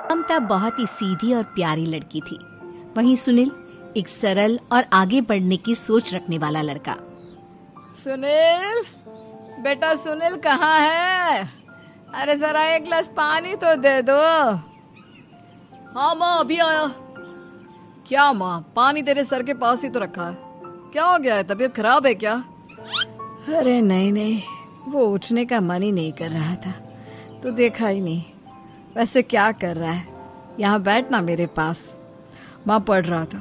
ममता बहुत ही सीधी और प्यारी लड़की थी। वहीं सुनील एक सरल और आगे बढ़ने की सोच रखने वाला लड़का। सुनील, बेटा सुनील कहाँ है? अरे जरा एक गिलास पानी तो दे दो। हाँ माँ, अभी आया। क्या माँ, पानी तेरे सर के पास ही तो रखा है। क्या हो गया है, तबीयत खराब है क्या? अरे नहीं, वो उठने का मन ही नहीं कर रहा था, तो देखा ही नहीं। वैसे क्या कर रहा है? यहाँ बैठना मेरे पास। माँ पढ़ रहा था।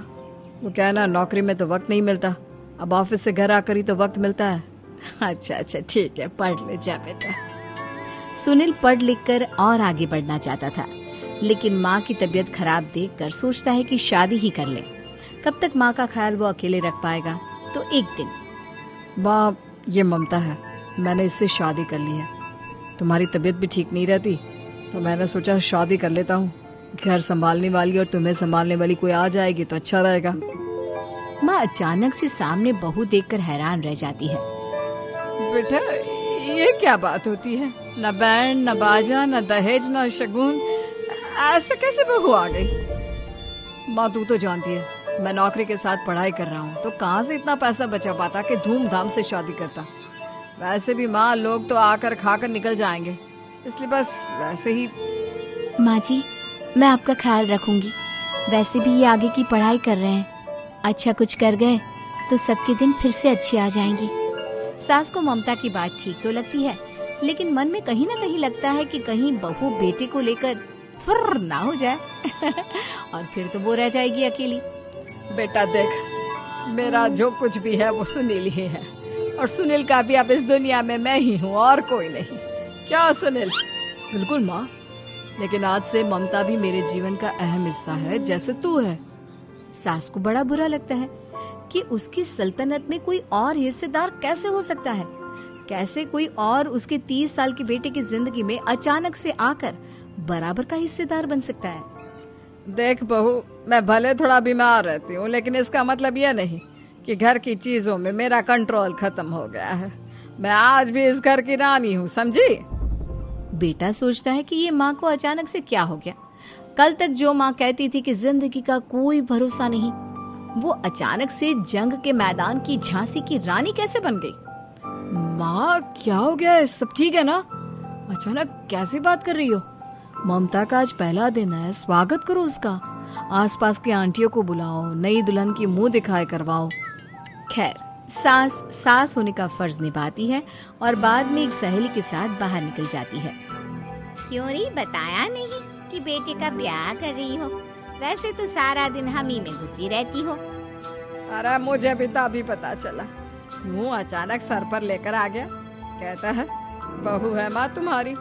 वो क्या है ना, नौकरी में तो वक्त नहीं मिलता, अब ऑफिस से घर आकर ही तो वक्त मिलता है। अच्छा ठीक है, पढ़ ले जा बेटा। सुनील पढ़ लिख कर और आगे बढ़ना चाहता था, लेकिन माँ की तबीयत खराब देखकर सोचता है कि शादी ही कर ले। कब तक माँ का ख्याल वो अकेले रख पाएगा? तो एक दिन, माँ ये ममता है, मैंने इससे शादी कर ली है। तुम्हारी तबीयत भी ठीक नहीं रहती, तो मैंने सोचा शादी कर लेता हूँ। घर संभालने वाली और तुम्हें संभालने वाली कोई आ जाएगी तो अच्छा रहेगा। माँ अचानक से सामने बहू देखकर हैरान रह जाती है। बेटा ये क्या बात होती है? न बैंड, न बाजा, न दहेज, न शगुन, ऐसे कैसे बहू आ गई? माँ तू तो जानती है मैं नौकरी के साथ पढ़ाई कर रहा हूँ, तो कहाँ से इतना पैसा बचा पाता कि धूमधाम से शादी करता। वैसे भी माँ, लोग तो आकर खाकर निकल जाएंगे, इसलिए बस वैसे ही। माँ जी, मैं आपका ख्याल रखूंगी। वैसे भी ये आगे की पढ़ाई कर रहे हैं, अच्छा कुछ कर गए तो सबके दिन फिर से अच्छे आ जाएंगी। सास को ममता की बात ठीक तो लगती है, लेकिन मन में कहीं ना कहीं लगता है कि कहीं बहू बेटे को लेकर फुर्र ना हो जाए और फिर तो वो रह जाएगी अकेली। बेटा देख, मेरा जो कुछ भी है वो सुनील ही है, और सुनील का भी अब इस दुनिया में मैं ही हूँ और कोई नहीं। क्या सुनील? बिल्कुल माँ, लेकिन आज से ममता भी मेरे जीवन का अहम हिस्सा है, जैसे तू है। सास को बड़ा बुरा लगता है कि उसकी सल्तनत में कोई और हिस्सेदार कैसे हो सकता है। कैसे कोई और उसके 30 साल के बेटे की जिंदगी में अचानक से आकर बराबर का हिस्सेदार बन सकता है। देख बहू, मैं भले थोड़ा बीमार रहती हूँ, लेकिन इसका मतलब यह नहीं कि घर की चीजों में मेरा कंट्रोल खत्म हो गया है। मैं आज भी इस घर की रानी हूँ, समझी? बेटा सोचता है कि ये माँ को अचानक से क्या हो गया। कल तक जो माँ कहती थी कि जिंदगी का कोई भरोसा नहीं, वो अचानक से जंग के मैदान की झांसी की रानी कैसे बन गई? माँ क्या हो गया है? सब ठीक है ना? अचानक कैसी बात कर रही हो? ममता का आज पहला दिन है, स्वागत करो उसका। आसपास की आंटियों को बुलाओ, नई दुल्हन की मुंह दिखाए करवाओ। खैर, सास होने का फर्ज निभाती है और बाद में एक सहेली के साथ बाहर निकल जाती है। क्यों री बताया नहीं कि बेटे का ब्याह कर रही हो? वैसे तो सारा दिन हम ही में घुसी रहती हो। अरे मुझे भी तो अभी पता चला, मुँह अचानक सर पर लेकर आ गया। कहता है बहू है माँ तुम्हारी।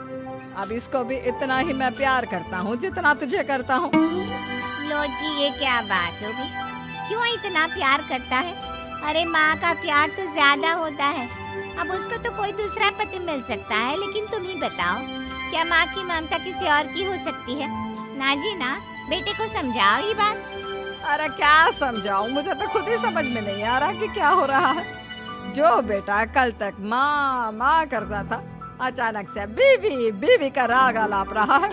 अब इसको भी इतना ही मैं प्यार करता हूँ जितना तुझे करता हूँ। लो जी, ये क्या बात होगी? क्यों इतना प्यार करता है? अरे माँ का प्यार तो ज्यादा होता है। अब उसको तो कोई दूसरा पति मिल सकता है, लेकिन तुम ही बताओ, क्या माँ की ममता किसी और की हो सकती है? ना जी ना, बेटे को समझाओ ये बात। अरे क्या समझाऊं, मुझे तो खुद ही समझ में नहीं आ रहा कि क्या हो रहा है। जो बेटा कल तक माँ माँ करता था, अचानक से बीवी बीवी का राग आलाप रहा है।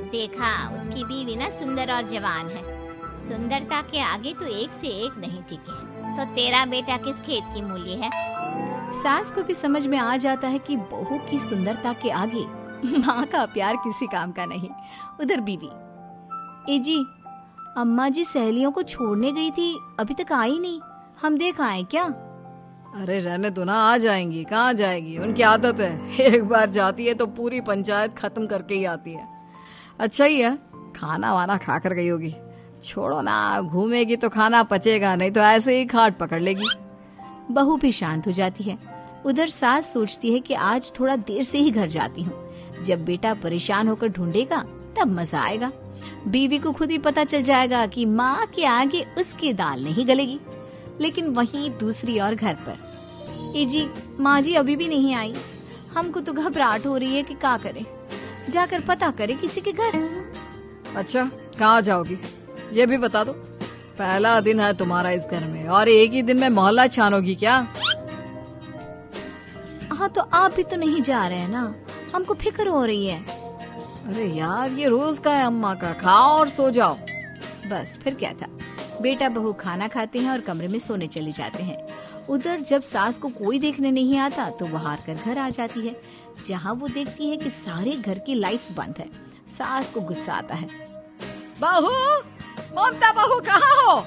देखा, उसकी बीवी ना सुंदर और जवान है। सुंदरता के आगे तो एक से एक नहीं टिके। तो तेरा बेटा किस खेत की मूली है? सास को भी समझ में आ जाता है कि बहू की सुंदरता के आगे माँ का प्यार किसी काम का नहीं। उधर बीवी, ए जी, अम्मा जी सहेलियों को छोड़ने गई थी, अभी तक आई नहीं, हम देख आए क्या? अरे रहने दो ना, आ जाएंगी। कहाँ जाएगी, उनकी आदत है, एक बार जाती है तो पूरी पंचायत खत्म करके ही आती है। अच्छा ही है, खाना वाना खा कर गई होगी। छोड़ो ना, घूमेगी तो खाना पचेगा, नहीं तो ऐसे ही खाट पकड़ लेगी। बहू भी शांत हो जाती है। उधर सास सोचती है कि आज थोड़ा देर से ही घर जाती हूँ, जब बेटा परेशान होकर ढूंढेगा तब मजा आएगा। बीवी को खुद ही पता चल जाएगा कि माँ के आगे उसकी दाल नहीं गलेगी। लेकिन वहीं दूसरी ओर घर पर, ए जी, माँ जी अभी भी नहीं आई, हमको तो घबराहट हो रही है कि क्या करें, जाकर पता करें किसी के घर। अच्छा, कहाँ जाओगी ये भी बता दो। पहला दिन है तुम्हारा इस घर में और एक ही दिन में मोहल्ला छानोगी क्या? हाँ तो आप भी तो नहीं जा रहे हैं ना, हमको फिक्र हो रही है। अरे यार, ये रोज का है अम्मा का, खाओ और सो जाओ। बस फिर क्या था, बेटा बहू खाना खाते हैं और कमरे में सोने चले जाते हैं। उधर जब सास को कोई देखने नहीं आता तो वो हार कर घर आ जाती है, जहाँ वो देखती है कि सारे घर की लाइट्स बंद है। सास को गुस्सा आता है। बहू, ममता बहू कहाँ हो?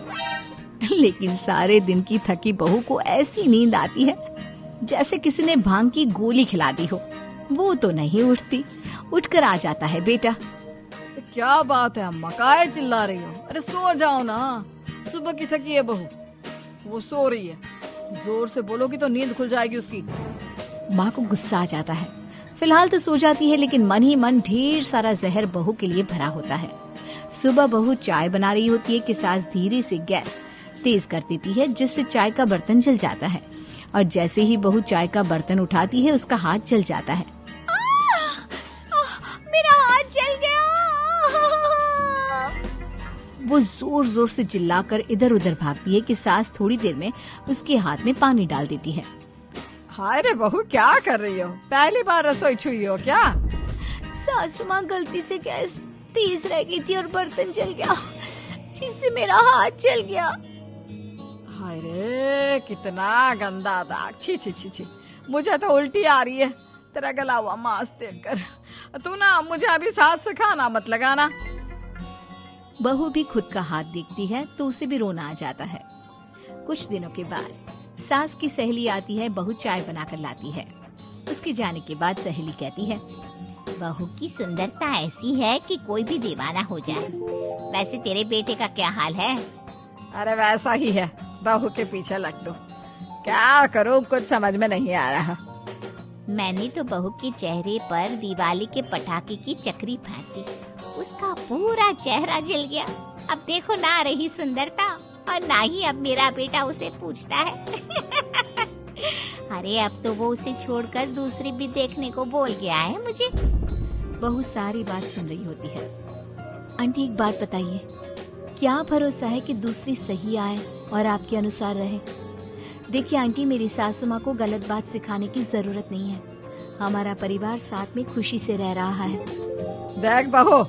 लेकिन सारे दिन की थकी बहू को ऐसी नींद आती है जैसे किसी ने भांग की गोली खिला दी हो। वो तो नहीं उठती। उठकर आ जाता है बेटा। क्या बात है अम्मा, काहे चिल्ला रही हो? अरे सो जाओ ना, सुबह की थकी है बहू, वो सो रही है। जोर से बोलोगी तो नींद खुल जाएगी उसकी। माँ को गुस्सा आ जाता है। फिलहाल तो सो जाती है, लेकिन मन ही मन ढेर सारा जहर बहू के लिए भरा होता है। सुबह बहू चाय बना रही होती है कि सास धीरे से गैस तेज कर देती है, जिससे चाय का बर्तन जल जाता है। और जैसे ही बहू चाय का बर्तन उठाती है, उसका हाथ जल जाता है। मेरा हाथ जल गया। वो जोर जोर से चिल्लाकर इधर उधर भागती है कि सास थोड़ी देर में उसके हाथ में पानी डाल देती है। हाय रे बहू, क्या कर रही हो? पहली बार रसोई छुई हो क्या? सासू माँ गलती से गैस तेज रह गई थी और बर्तन जल गया, जिससे मेरा हाथ जल गया। हाय रे, कितना गंदा दाग। छी छी छी छी, मुझे तो उल्टी आ रही है तेरा गला हुआ मांस देखकर। तू ना मुझे अभी साथ से खाना मत लगाना। बहू भी खुद का हाथ देखती है तो उसे भी रोना आ जाता है। कुछ दिनों के बाद सास की सहेली आती है, बहू चाय बनाकर लाती है। उसके जाने के बाद सहेली कहती है, बहू की सुंदरता ऐसी है कि कोई भी दीवाना हो जाए। वैसे तेरे बेटे का क्या हाल है? अरे वैसा ही है, बहू के पीछे लट्टू। क्या करूं, कुछ समझ में नहीं आ रहा। मैंने तो बहू के चेहरे पर दिवाली के पटाखे की चक्री फेंकी, उसका पूरा चेहरा जल गया। अब देखो ना रही सुंदरता, और ना ही अब मेरा बेटा उसे पूछता है। अरे अब तो वो उसे छोड़कर दूसरी भी देखने को बोल गया है मुझे। बहू सारी बात सुन रही होती है। आंटी एक बात बताइए, क्या भरोसा है कि दूसरी सही आए और आपके अनुसार रहे? देखिए आंटी, मेरी सासू माँ को गलत बात सिखाने की जरूरत नहीं है। हमारा परिवार साथ में खुशी से रह रहा है। देख बहू,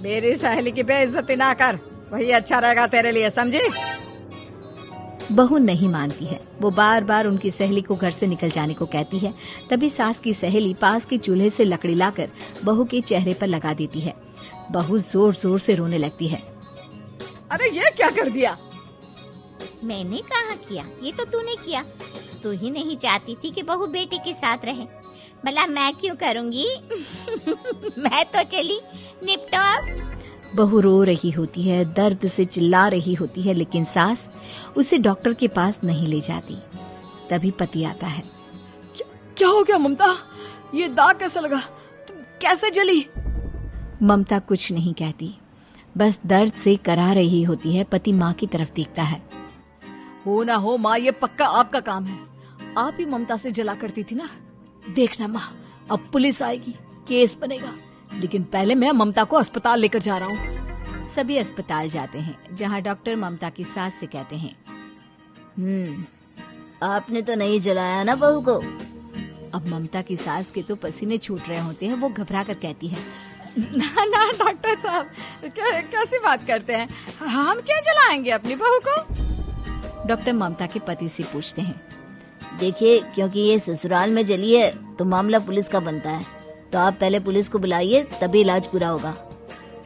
मेरी सहेली की बेइज्जती ना कर, वही अच्छा रहेगा तेरे लिए, समझी? बहू नहीं मानती है। वो बार बार उनकी सहेली को घर से निकल जाने को कहती है। तभी सास की सहेली पास के चूल्हे से लकड़ी लाकर बहू के चेहरे पर लगा देती है। बहू जोर जोर से रोने लगती है। अरे ये क्या कर दिया? मैंने कहा किया, ये तो तूने किया। तू ही नहीं चाहती थी कि बहू बेटी के साथ रहे, भला मैं क्यों करूँगी? मैं तो चली, निपटो अब। बहू रो रही होती है, दर्द से चिल्ला रही होती है, लेकिन सास उसे डॉक्टर के पास नहीं ले जाती। तभी पति आता है। क्या हो गया ममता? ये दाग कैसे लगा? तुम कैसे जली? ममता कुछ नहीं कहती, बस दर्द से करा रही होती है। पति माँ की तरफ देखता है। हो ना हो माँ, ये पक्का आपका काम है। आप ही ममता से जला करती थी ना। देखना माँ, अब पुलिस आएगी, केस बनेगा, लेकिन पहले मैं ममता को अस्पताल लेकर जा रहा हूँ। सभी अस्पताल जाते हैं, जहाँ डॉक्टर ममता की सास से कहते हैं, आपने तो नहीं जलाया ना बहू को? अब ममता की सास के तो पसीने छूट रहे होते हैं। वो घबरा कर कहती है, ना ना डॉक्टर साहब, कैसी बात करते हैं? हम क्या जलाएंगे अपनी बहू को? डॉक्टर ममता के पति से पूछते हैं, देखिए, क्योंकि ये ससुराल में जली है तो मामला पुलिस का बनता है, तो आप पहले पुलिस को बुलाइए, तभी इलाज पूरा होगा।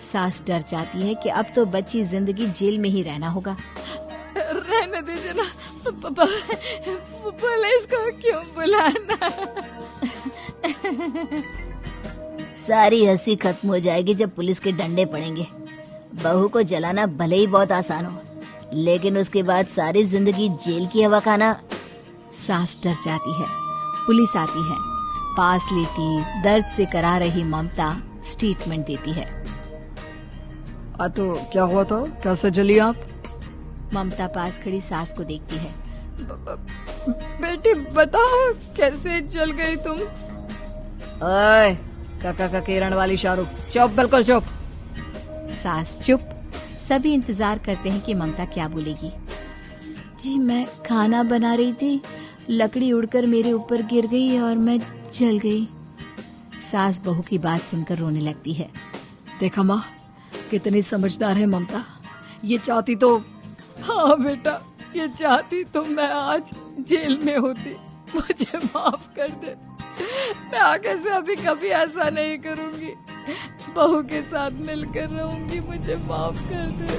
सास डर जाती है कि अब तो बच्ची जिंदगी जेल में ही रहना होगा। रहने दीजिए ना, पुलिस को क्यों बुलाना? सारी हंसी खत्म हो जाएगी जब पुलिस के डंडे पड़ेंगे। बहू को जलाना भले ही बहुत आसान हो, लेकिन उसके बाद सारी जिंदगी जेल की हवा खाना। सास डर जाती है। पुलिस आती है, पास लेती दर्द से करा रही ममता स्टेटमेंट देती है। तो क्या हुआ था? कैसे जली आप? ममता पास खड़ी सास को देखती है। बेटी बताओ, कैसे जल गई तुम? ओए, काका का किरण वाली शाहरुख, चुप, बिल्कुल चुप। सास चुप। सभी इंतजार करते हैं कि ममता क्या बोलेगी। जी मैं खाना बना रही थी, लकड़ी उड़कर मेरे ऊपर गिर गई और मैं जल गई। सास बहू की बात सुनकर रोने लगती है। देखा माँ, कितनी समझदार है ममता। ये चाहती तो, हाँ बेटा, ये चाहती तो मैं आज जेल में होती। मुझे माफ कर दे, मैं आगे से अभी कभी ऐसा नहीं करूंगी। बहू के साथ मिलकर रहूंगी, मुझे माफ कर दे।